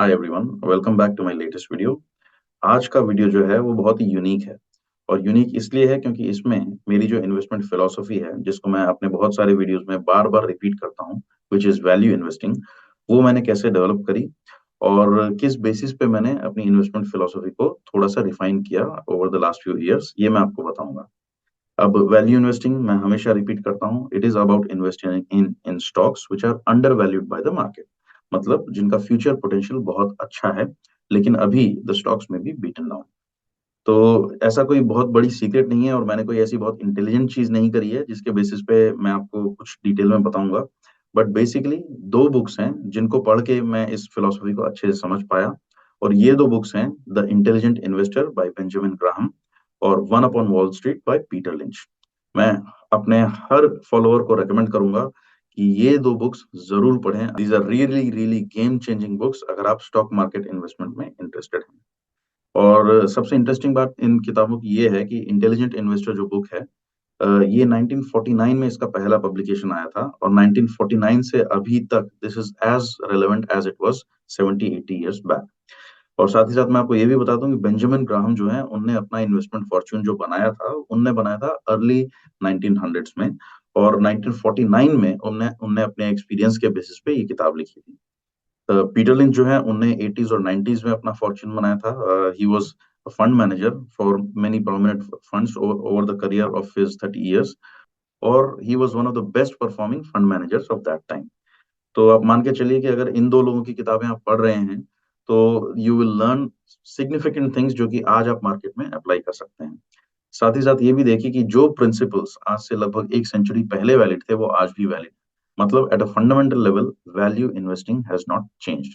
Hi everyone, welcome back to my latest video. आज का video जो है वो बहुत ही यूनिक है। और यूनिक इसलिए है क्योंकि इसमें मेरी जो इन्वेस्टमेंट फिलॉसफी है, जिसको मैं अपने बहुत सारे वीडियोस में बार बार रिपीट करता हूँ, विच इज वैल्यू इन्वेस्टिंग, वो मैंने कैसे डेवलप करी और किस बेसिस पे मैंने अपनी इन्वेस्टमेंट फिलॉसफी को थोड़ा सा रिफाइन किया over the last few years, ये मैं आपको बताऊंगा। अब वैल्यू इन्वेस्टिंग मैं हमेशा रिपीट करता हूँ, it is about investing in in stocks which are undervalued by the market. मतलब जिनका फ्यूचर पोटेंशियल बहुत अच्छा है, लेकिन अभी द स्टॉक्स में भी बीटन डाउन। तो ऐसा कोई बहुत बड़ी सीक्रेट नहीं है और मैंने कोई ऐसी बहुत इंटेलिजेंट चीज नहीं करी है जिसके बेसिस पे मैं आपको कुछ डिटेल में बताऊंगा। बट बेसिकली दो बुक्स हैं जिनको पढ़ के मैं इस फिलोसफी को अच्छे से समझ पाया। और ये दो बुक्स हैं, the intelligent investor by Benjamin Graham और one upon Wall Street by Peter Lynch. मैं अपने हर फॉलोअर को रेकमेंड करूंगा कि ये दो बुक्स जरूर पढ़ें। These are really really game changing books अगर आप स्टॉक मार्केट इन्वेस्टमेंट में इंटरेस्टेड हैं। और सबसे इंटरेस्टिंग बात इन किताबों की ये है कि इंटेलिजेंट इन्वेस्टर जो बुक है, ये 1949 में इसका पहला पब्लिकेशन आया था और 1949 से अभी तक this is as relevant as it was 70-80 years back. और साथ ही साथ मैं आपको ये भी बता दूं कि बेंजामिन ग्राहम जो है, उनने अपना इन्वेस्टमेंट फॉर्च्यून जो बनाया था, उनने बनाया था अर्ली 1900s में। और 1949 में उनने उनने अपने एक्सपीरियंस के बेसिस पे ये किताब लिखी थी। पीटर लिंच जो है, उनने 80s और 90s में अपना फॉर्च्यून बनाया था। He was a fund manager for many prominent funds over the career of his 30 years, और he was one of the best performing fund managers of that time। तो आप मान के चलिए कि अगर इन दो लोगों की किताबें आप पढ़ रहे हैं तो you will learn significant things जो कि आज आप मार्केट में अप्लाई कर सकते हैं। साथ ही साथ ये भी देखिए कि जो प्रिंसिपल्स आज से लगभग एक सेंचुरी पहले वैलिड थे वो आज भी वैलिड। मतलब at a fundamental level value investing has not changed.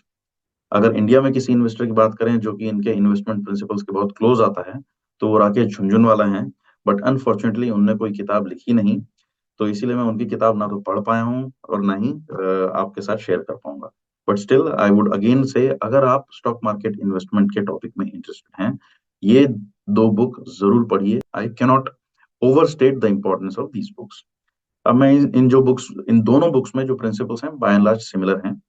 अगर इंडिया में किसी इन्वेस्टर की बात करें जो कि इनके इन्वेस्टमेंट प्रिंसिपल्स के बहुत क्लोज आता है, तो वो राकेश झुनझुनवाला हैं। बट अनफॉर्चुनेटली उनने कोई किताब लिखी नहीं, तो इसीलिए मैं उनकी किताब ना तो पढ़ पाया हूँ और ना ही आपके साथ शेयर कर पाऊंगा। But still I would again से, अगर आप स्टॉक मार्केट इन्वेस्टमेंट के टॉपिक में इंटरेस्टेड हैं, ये दो बुक जरूर पढ़िए। I cannot overstate the importance of these books. अब मैं इन दोनों बुक्स में जो प्रिंसिपल्स हैं बाय एंड लार्ज सिमिलर हैं।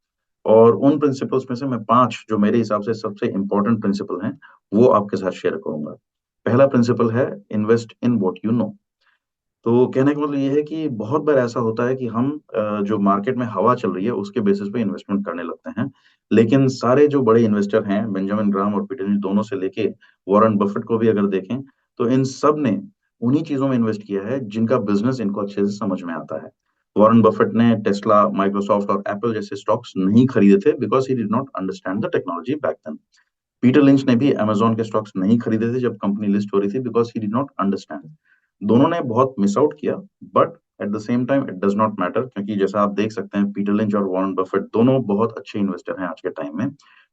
और उन प्रिंसिपल्स में से मैं पांच जो मेरे हिसाब से सबसे इंपॉर्टेंट प्रिंसिपल हैं, वो आपके साथ शेयर करूंगा। पहला प्रिंसिपल है invest in what you no. तो कहने का मतलब ये है कि बहुत बार ऐसा होता है कि हम जो मार्केट में हवा चल रही है उसके बेसिस पे इन्वेस्टमेंट करने लगते हैं। लेकिन सारे जो बड़े इन्वेस्टर हैं, बेंजामिन ग्राहम और पीटर लिंच दोनों से लेके वॉरेन बफेट को भी अगर देखें, तो इन सब ने उन्हीं चीजों में इन्वेस्ट किया है जिनका बिजनेस इनको अच्छे से समझ में आता है। वॉरेन बफेट ने टेस्ला, माइक्रोसॉफ्ट और एप्पल जैसे स्टॉक्स नहीं खरीदे थे because he did not understand the technology back then. Peter Lynch ने भी अमेजोन के स्टॉक्स नहीं खरीदे थे जब कंपनी लिस्ट हो रही थी because he did not understand. दोनों ने बहुत मिस आउट किया, but at the same time it does not matter, क्योंकि जैसा आप देख सकते हैं पीटर लिंच और वॉरेन बफेट दोनों बहुत अच्छे इन्वेस्टर हैं आज के टाइम में।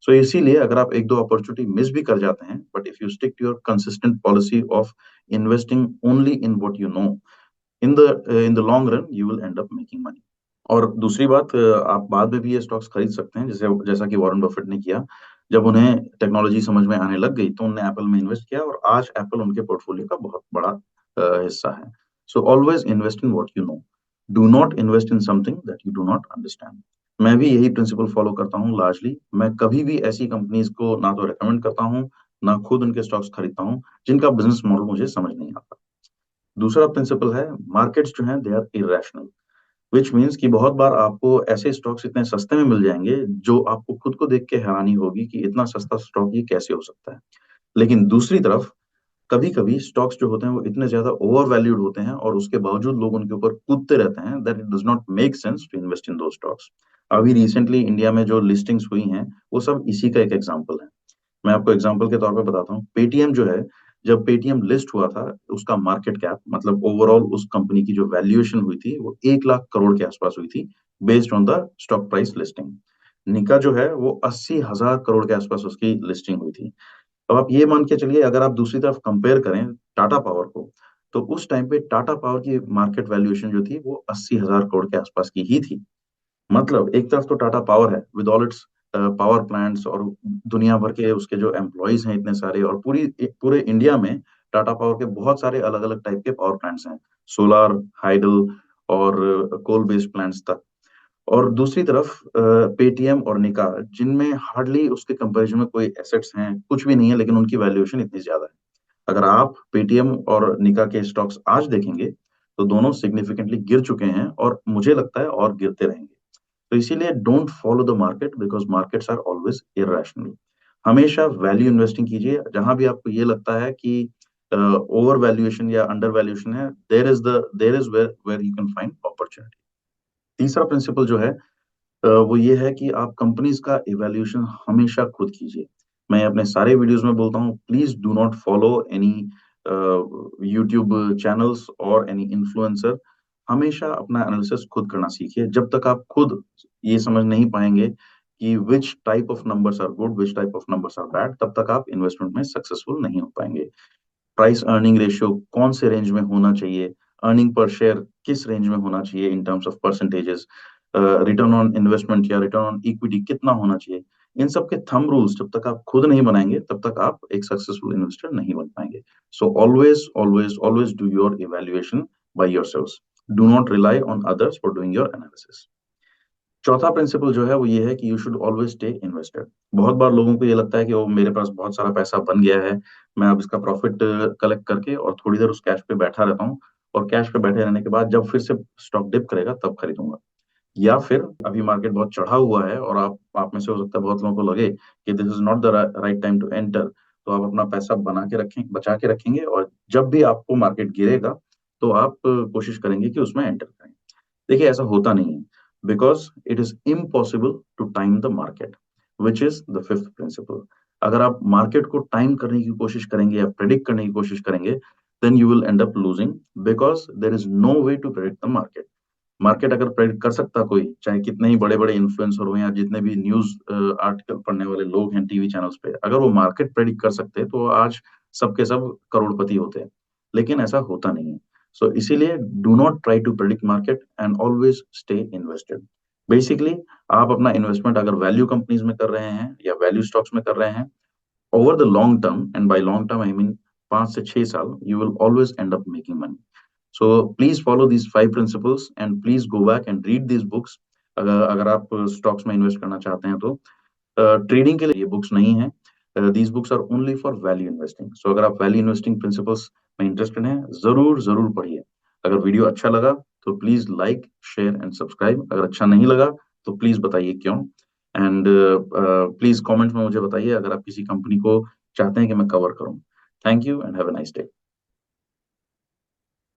सो इसीलिए अगर आप एक दो अपॉर्चुनिटी मिस भी कर जाते हैं, but if you stick to your consistent policy of investing only in what you know, in the long run you will end up making money. और दूसरी बात, आप बाद में भी ये स्टॉक्स खरीद सकते हैं, जैसे जैसा कि वॉरेन बफेट ने किया। जब उन्हें टेक्नोलॉजी समझ में आने लग गई तो उन्होंने एप्पल में इन्वेस्ट किया और आज एप्पल उनके पोर्टफोलियो का बहुत बड़ा हिस्सा है। So always invest in what you no, do not invest in something that you do not understand. मैं भी यही प्रिंसिपल फॉलो करता हूँ लार्जली। मैं कभी भी ऐसी कंपनीज को ना तो रेकमेंड करता हूँ, ना खुद उनके स्टॉक्स खरीदता हूँ जिनका बिजनेस मॉडल मुझे समझ नहीं आता। दूसरा प्रिंसिपल है, मार्केट्स जो हैं they are irrational, which means कि बहुत बार आपको ऐसे स्टॉक्स इतने सस्ते में मिल जाएंगे जो आपको खुद को देख के हैरानी होगी कि इतना सस्ता स्टॉक ये कैसे हो सकता है। लेकिन दूसरी तरफ कभी कभी स्टॉक्स जो होते हैं वो इतने ज्यादा ओवर वैल्यूड होते हैं और उसके बावजूद लोग उनके ऊपर कूदते रहते हैं, that it does not make sense to invest in those stocks. अभी रिसेंटली इंडिया में जो लिस्टिंग्स हुई हैं वो सब इसी का एक एग्जांपल है। मैं आपको एग्जांपल के तौर पे बताता हूँ। पेटीएम जो है, जब पेटीएम लिस्ट हुआ था, उसका मार्केट कैप मतलब ओवरऑल उस कंपनी की जो वैल्यूएशन हुई थी वो 1 लाख करोड़ के आसपास हुई थी, based on the stock price listing. निका जो है वो 80,000 करोड़ के आसपास उसकी लिस्टिंग हुई थी। अब आप ये मान के चलिए, अगर आप दूसरी तरफ कंपेयर करें टाटा पावर को, तो उस टाइम पे टाटा पावर की मार्केट वैल्यूएशन जो थी वो 80,000 करोड़ के आसपास की ही थी। मतलब एक तरफ तो टाटा पावर है with all it's power plants और दुनिया भर के उसके जो एम्प्लॉयज हैं इतने सारे, और पूरे इंडिया में टाटा पावर के बहुत सारे अलग अलग टाइप के पावर प्लांट्स हैं, सोलर, हाइडल और कोल बेस्ड प्लांट्स तक। और दूसरी तरफ पेटीएम और निका, जिनमें हार्डली उसके कंपैरिजन में कोई एसेट्स हैं, कुछ भी नहीं है, लेकिन उनकी वैल्यूएशन इतनी ज्यादा है। अगर आप पेटीएम और निका के स्टॉक्स आज देखेंगे तो दोनों सिग्निफिकेंटली गिर चुके हैं और मुझे लगता है और गिरते रहेंगे। तो इसीलिए don't follow the market because markets are always irrational. हमेशा वैल्यू इन्वेस्टिंग कीजिए। जहां भी आपको ये लगता है कि ओवर वैल्यूएशन या अंडर वैल्यूएशन है, there is where where you can find opportunity. तीसरा प्रिंसिपल जो है वो ये है कि आप कंपनीज का इवैल्यूएशन हमेशा खुद कीजिए। मैं अपने सारे वीडियोस में बोलता हूँ, please do not follow any YouTube channels और एनी इन्फ्लुएंसर। हमेशा अपना एनालिसिस खुद करना सीखिए। जब तक आप खुद ये समझ नहीं पाएंगे कि which type of numbers are good, which type of numbers are bad, तब तक आप इन्वेस्टमेंट में सक्सेसफुल नहीं हो पाएंगे। प्राइस अर्निंग रेशियो कौन से रेंज में होना चाहिए, अर्निंग पर शेयर किस रेंज में होना चाहिए in terms of percentages, return on investment या रिटर्न ऑन इक्विटी कितना होना चाहिए, इन सब के थंब रूल्स जब तक आप खुद नहीं बनाएंगे तब तक आप एक सक्सेसफुल इन्वेस्टर नहीं बन पाएंगे। So always always always do your evaluation by yourselves. Do not rely on others for doing your analysis. चौथा प्रिंसिपल जो है वो ये है कि you should always stay invested. बहुत बार लोगों को ये लगता है कि वो मेरे पास बहुत सारा पैसा बन गया है, मैं अब इसका प्रॉफिट कलेक्ट करके और थोड़ी देर उस कैश पे बैठा रहता हूँ, और कैश पे बैठे रहने के बाद जब फिर से स्टॉक डिप करेगा तब खरीदूंगा। या फिर अभी मार्केट बहुत चढ़ा हुआ है और आप में से हो सकता है बहुत लोगों को लगे कि this is not the right time to enter, तो आप अपना पैसा बना के रखें, बचा के रखेंगे, और जब भी आपको मार्केट गिरेगा तो आप कोशिश करेंगे कि उसमें एंटर करें। देखिए ऐसा होता नहीं है, because it is impossible to time the market, which is the fifth principle. अगर आप मार्केट को टाइम करने की कोशिश करेंगे या प्रेडिक्ट करने की कोशिश करेंगे, then you will end up losing, because there is no way to predict the market. Market अगर प्रेडिक्ट कर सकता कोई, चाहे कितने ही बड़े बड़े इन्फ्लुएंसर हो या जितने भी न्यूज आर्टिकल पढ़ने वाले लोग हैं टीवी चैनल्स पे, अगर वो मार्केट प्रेडिक्ट कर सकते तो आज सबके सब करोड़पति होते हैं। लेकिन ऐसा होता नहीं है। सो इसीलिए do not try to predict market and always stay invested. Basically आप अपना इन्वेस्टमेंट अगर वैल्यू कंपनीज में कर रहे हैं या वैल्यू स्टॉक्स में कर रहे हैं, over the long term, and by long term I mean 5 से 6 साल, you will always end up making money. So please follow these 5 principles and please go back and read these books। अगर आप stocks में invest करना चाहते हैं तो trading के लिए ये बुक्स नहीं है। These books are only for value investing. So अगर आप वैल्यू इन्वेस्टिंग प्रिंसिपल्स में इंटरेस्टेड हैं, जरूर जरूर पढ़िए। अगर वीडियो अच्छा लगा तो please like share and subscribe. अगर अच्छा नहीं लगा तो प्लीज बताइए क्यों। एंड प्लीज कमेंट में मुझे बताइए अगर आप किसी कंपनी को चाहते हैं कि मैं कवर करूं। Thank you and have a nice day.